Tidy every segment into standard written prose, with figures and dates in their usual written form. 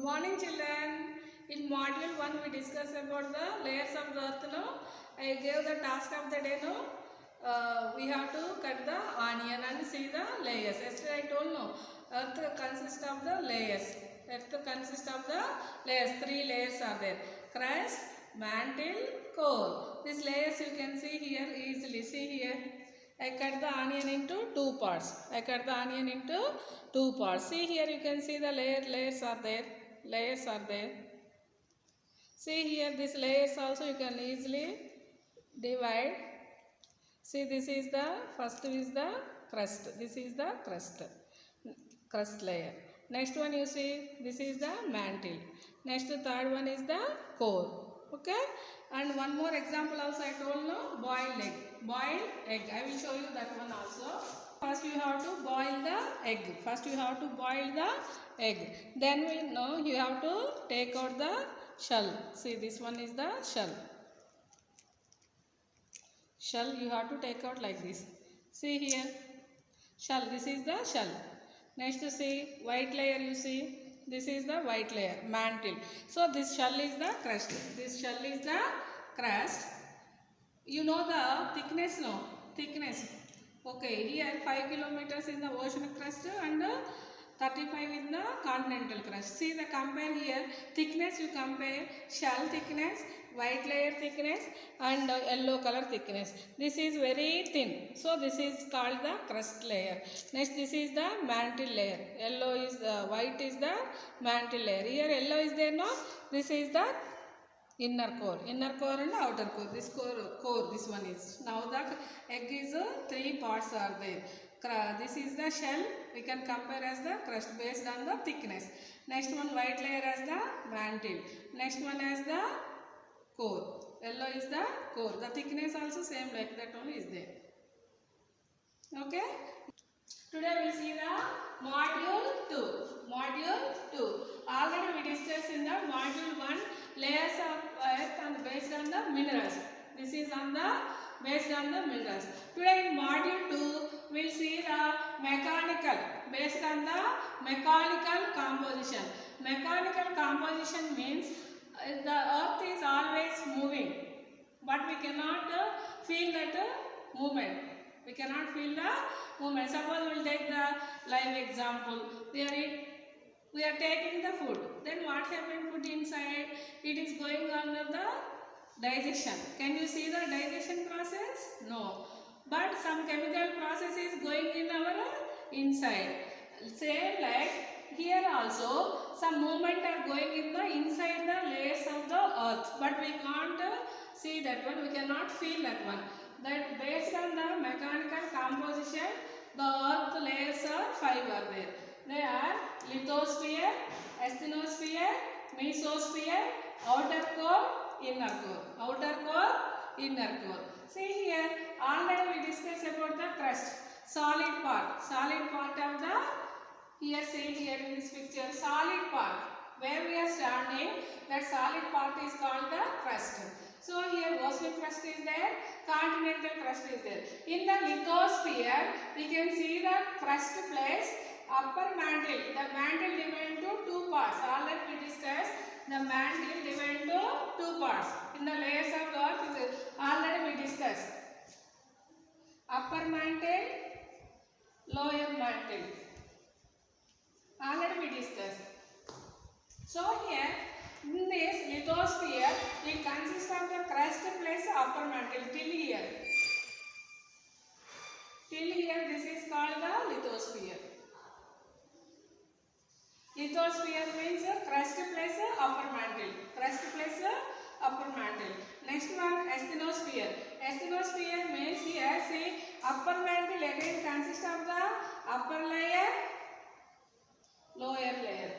morning children. In module 1 we discussed about the layers of the earth. No? I gave the task of the day. No? We have to cut the onion and see the layers. Yesterday I told no. Earth consists of the layers. Earth consists of the layers. 3 layers are there. Crust, mantle, core. These layers you can see here easily. See here. I cut the onion into 2 parts. I cut the onion into 2 parts. See here you can see the layers are there. Layers are there. See here these layers also you can easily divide. See this is the first is the crust. This is the crust layer. Next one you see this is the mantle. Next third one is the core. Okay, and one more example also I told no, boiled egg. Boiled egg, I will show you that one also. First you have to boil the egg. First you have to boil the egg. Then we know you have to take out the shell. See this one is the shell. Shell you have to take out like this. See here, shell, this is the shell. Next to see white layer you see. This is the white layer, mantle. So this shell is the crust. This shell is the crust. You know the thickness, no? Thickness. Okay, here 5 kilometers in the ocean crust and 35 in the continental crust. See the compare here. Thickness you compare shell thickness, white layer thickness and yellow color thickness. This is very thin. So this is called the crust layer. Next this is the mantle layer. Yellow is white is the mantle layer. Here yellow is there, no? This is the inner core and outer core. This core this one is. Now the egg is 3 parts are there. This is the shell. We can compare as the crust based on the thickness. Next one white layer as the mantle. Next one as the core. Yellow is the core. The thickness also same like that only is there. Okay. Today we see the module 2. Module 2. Already we discussed in the module 1 layers of earth and based on the minerals. This is on the based on the minerals. Today in module 2 we will see the mechanical based on the mechanical composition. Mechanical composition means the earth is always moving, but we cannot feel that movement. We cannot feel the movement. Suppose we will take the live example. We are taking the food. Then what happened food inside? It is going under the digestion. Can you see the digestion process? No. But some chemical process is going in our inside. Same like here also some movement are going in the inside the layers of the earth. But we can't see that one. We cannot feel that one. That based on the mechanical composition, the earth layers are 5 are there. They are lithosphere, asthenosphere, mesosphere, outer core, inner core. Outer core, inner core. See here, already we discussed about the crust. Solid part of the, here see here in this picture, solid part. Where we are standing, that solid part is called the crust. So here ocean crust is there, continental crust is there. In the lithosphere, we can see the crust place, upper mantle. The mantle divided into 2 parts. Already we discussed the mantle divided into 2 parts. In the layers of the earth, already we discussed. Upper mantle, lower mantle. Already we discussed. So here, in this lithosphere, it consists of the crust plus upper mantle till here. Till here, this is called the lithosphere. Lithosphere means crust plus upper mantle. Crust plus upper mantle. Next one, asthenosphere. Asthenosphere means here, see, upper mantle again consists of the upper layer, lower layer.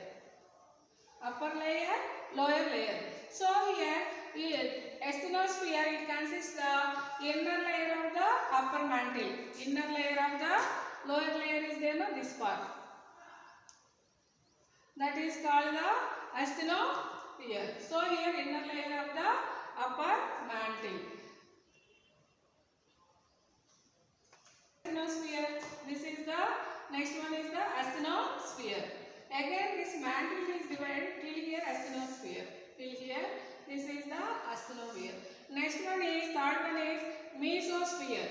Upper layer, lower layer. So here, asthenosphere, it consists the inner layer of the upper mantle. Inner layer of the lower layer is there, no, this part. That is called the asthenosphere. So here, inner layer of the upper mantle. Asthenosphere. This is the next one is the asthenosphere. Again, this mantle is divided till asthenosphere. Next one is, third one is mesosphere.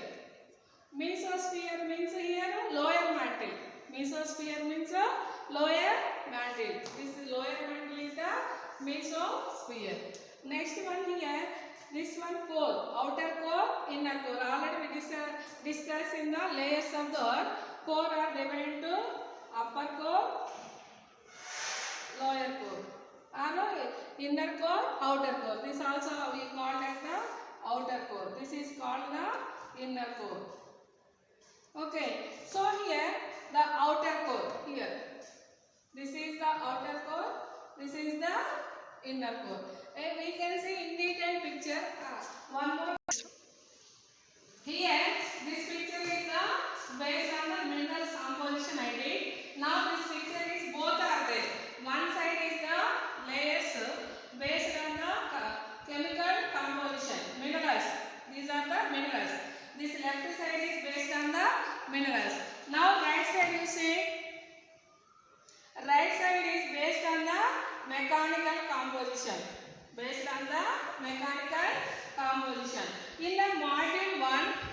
Mesosphere means here lower mantle. Mesosphere means lower mantle. This lower mantle is the mesosphere. Next one here, this one core, outer core, inner core. Already we discussed in the layers of the core are divided into upper core, lower core, or inner core, outer core. This also we called as the outer core. This is called the inner core. Okay, so here the outer core here. This is the outer core. This is the inner core. And we can see in detail picture. One more. Here, this picture is the based on the mineral composition I did. Now this picture is both are there. One side is the layers based on the chemical composition, minerals. These are the minerals. This left side is based on the minerals. Now right side you see. Right side is based on the mechanical composition. Based on the mechanical composition. In the module 1,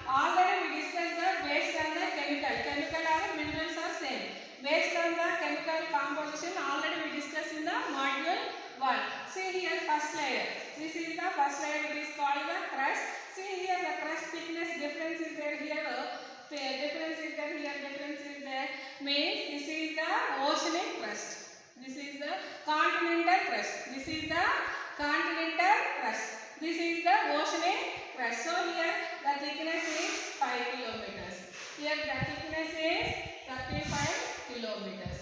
already we discussed that based on the chemical. Chemical or minerals are same. Based on the chemical composition, already we discussed in the module 1. See here first layer. This is the first layer. It is called the crust. See here the crust thickness difference is there here. Difference is there here. Difference is there. Means this is the oceanic crust. This is the continental crust. This is the continental crust. This is the oceanic crust. So here the thickness is 5 kilometers. Here the thickness is 35 kilometers.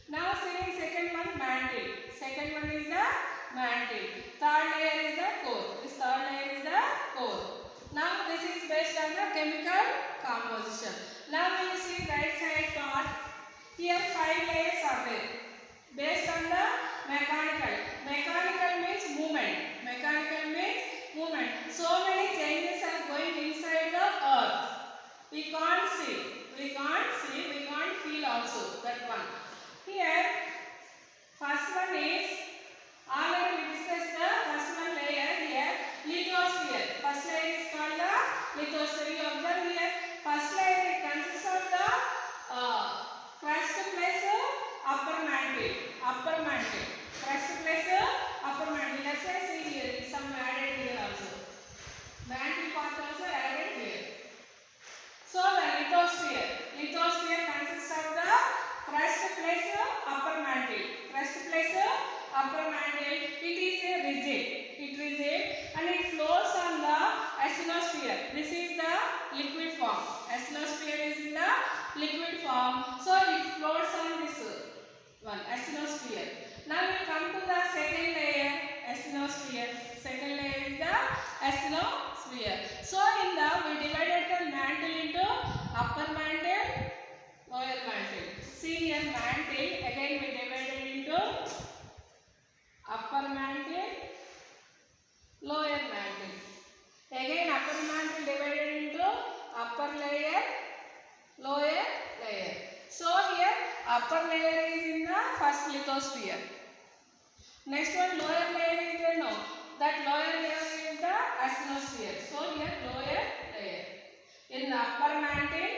Now see second one mantle. Second one is the mantle. Third layer is the core. This third layer is the core. Now this is based on the chemical composition. Now when you see right side part, here 5 layers are there. Based on the mechanical. Mechanical means movement. Mechanical means movement. So many changes are going inside the earth. We can't see. We can't see. We can't feel also. That one. Here, first one is, already we discussed the first one layer here, lithosphere. First layer is called the lithosphere. You observe here, first layer it consists of the crust plus upper mantle. Upper mantle. Crust plus upper mantle. That's why see here, some added here also. Mantle part also added here. So the lithosphere. Lithosphere consists of the crust plus upper mantle. Crust plus upper mantle. It is a rigid. It is rigid and it floats on the asthenosphere. This is the liquid form. Asthenosphere is in the liquid form. So it floats on this one, asthenosphere. Now we come to the second layer, asthenosphere. Second layer is the asthenosphere. So in the we divided the mantle into upper mantle, lower mantle. See here mantle, again we divided into upper mantle, lower mantle. Again upper mantle divided into upper layer, lower layer. So here upper layer is in the first lithosphere. Next one lower layer is there now. That lower layer is the asthenosphere. So here lower layer. In the upper mantle,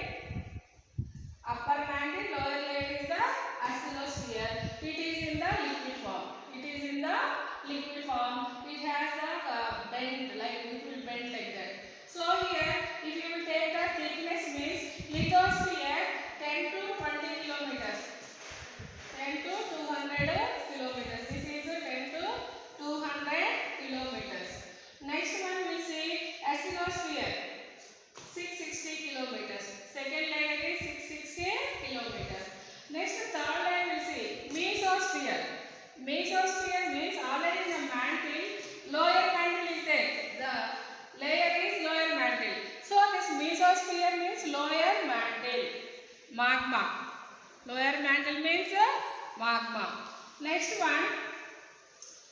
lower layer is the asthenosphere. It is in the liquid form. It is in the liquid form. It has the bend, like it will bend like that. So here, if you will take the thickness means lithosphere 10 to 20 kilometers. 10 to 200 kilometers. This is 10 to 200 kilometers. Next one we see asthenosphere 660 kilometers. Second layer is 660 kilometers. Next third layer we see mesosphere. Mesosphere means already in the mantle, lower mantle is there. The layer is lower mantle. So this mesosphere means lower mantle. Magma. Lower mantle means magma. Next one,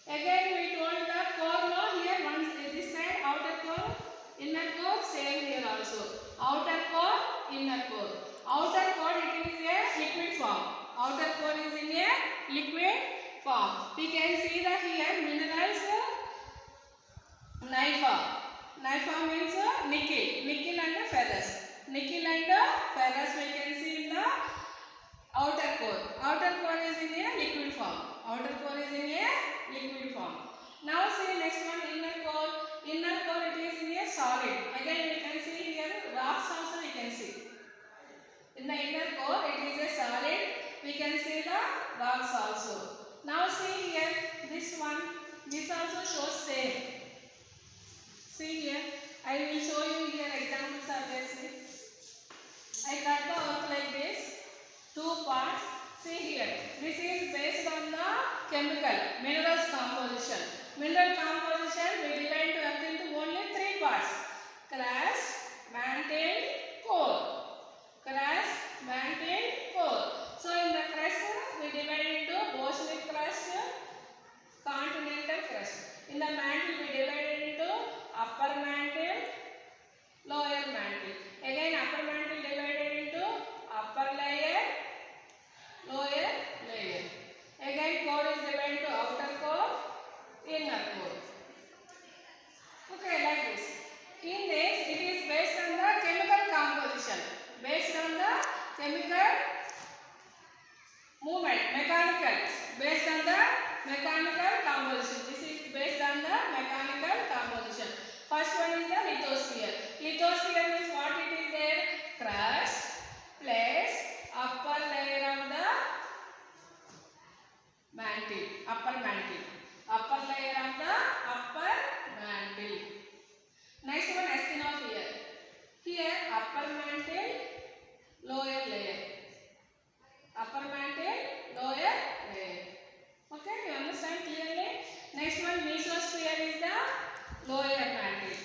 again we told the core no, here one this side outer core, inner core, same here also. Outer core, inner core. Outer core it is a liquid form. Outer core is in a liquid form. We can see that here minerals NIFA. NIFA means nickel. Nickel and ferrous. Nickel and ferrous we can see in the outer core. Outer core is in a liquid form. Outer core is in a liquid form. Now see next one, inner core. Inner core it is in a solid. Again we can see here rocks also we can see. In the inner core it is a solid. We can see the rocks also. Now see here this one. This also shows same. See here. I will show you here examples are there. See. I cut the earth like this. Two parts. See here. This is based on the chemical minerals composition. Mineral composition we divide to earth into only three parts: crust, mantle, core. Crust, mantle, core. So in the crust we divide into oceanic crust, continental crust. In the mantle we divide into upper mantle, lower mantle. Again upper mantle divided into upper layer, lower layer. Again core is divided to outer core, inner core. Okay, like this. In this it is based on the chemical composition. Based on the chemical movement, mechanical. Based on the mechanical composition. This is based on the mechanical composition. First one is the lithosphere. Lithosphere means what it is there? Crust plus upper layer of the mantle. Upper mantle. Upper layer of the upper mantle. Next one, asthenosphere. Here upper mantle, lower layer. Upper mantle, lower layer. Okay, you understand clearly? Next one, mesosphere is the lower mantle.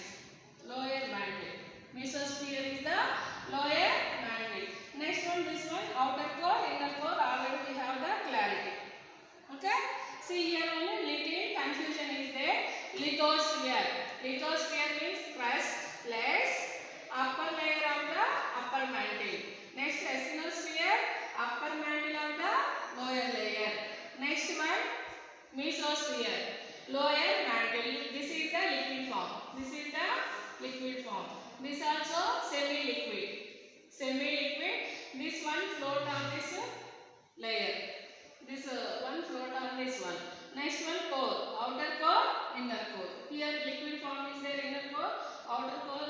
Lower mantle. Mesosphere is the lower mantle. Next one, this one, outer core, inner core. Already we have the clarity. Okay? See here only little confusion is there. Lithosphere. Lithosphere means crust plus upper layer of the upper mantle. Next, asthenosphere, upper mantle of the lower layer. Next one, mesosphere, lower mantle. This is the liquid form. This is the liquid form. This also semi-liquid. Semi-liquid. This one float on this layer. This one float on this one. Next one, core. Outer core, inner core. Here liquid form is there, inner core. Outer core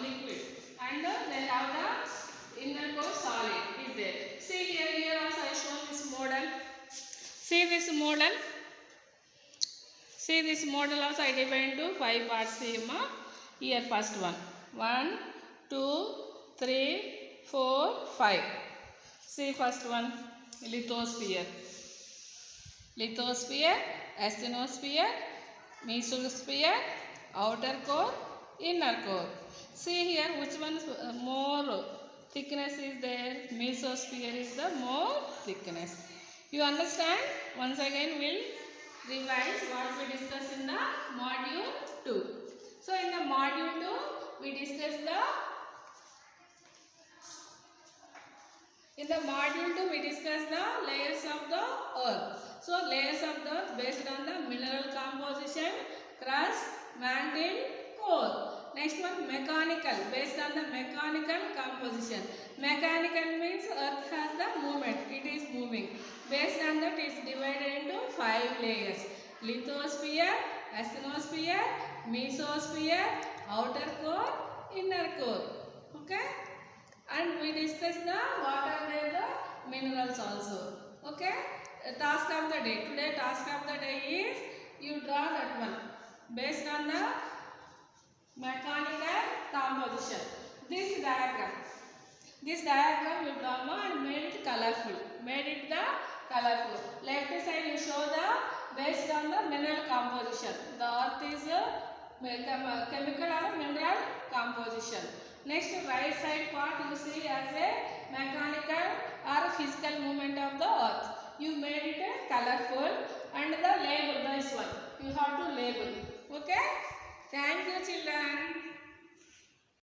liquid. And they have the inner core solid is there. See here, here also I shown this model. See this model. See this model also I divide into 5 parts. See here first one. 1, 2, 3, 4, 5. See first one, lithosphere. Lithosphere, asthenosphere, mesosphere, outer core, inner core. See here which one more thickness is there? Mesosphere is the more thickness. You understand? Once again we'll revise what we discussed in the module 2. So in the module 2 we discussed the layers of the earth. So layers of the earth based on the mineral composition, crust, mantle, core. Next one, mechanical, based on the mechanical composition. Mechanical means earth has the movement, it is moving. Based on that it is divided into 5 layers. Lithosphere, asthenosphere, mesosphere, outer core, inner core. Okay? And we discussed what are the minerals also. Okay? Task of the day. Today task of the day is you draw that one based on the mechanical composition. This diagram you draw and made it colorful. Left side you show the based on the mineral composition. The earth is a chemical or mineral composition. Next right side part you see as a mechanical or physical movement of the earth. You made it colorful and the label, this one you have to label. Okay? Thank you children.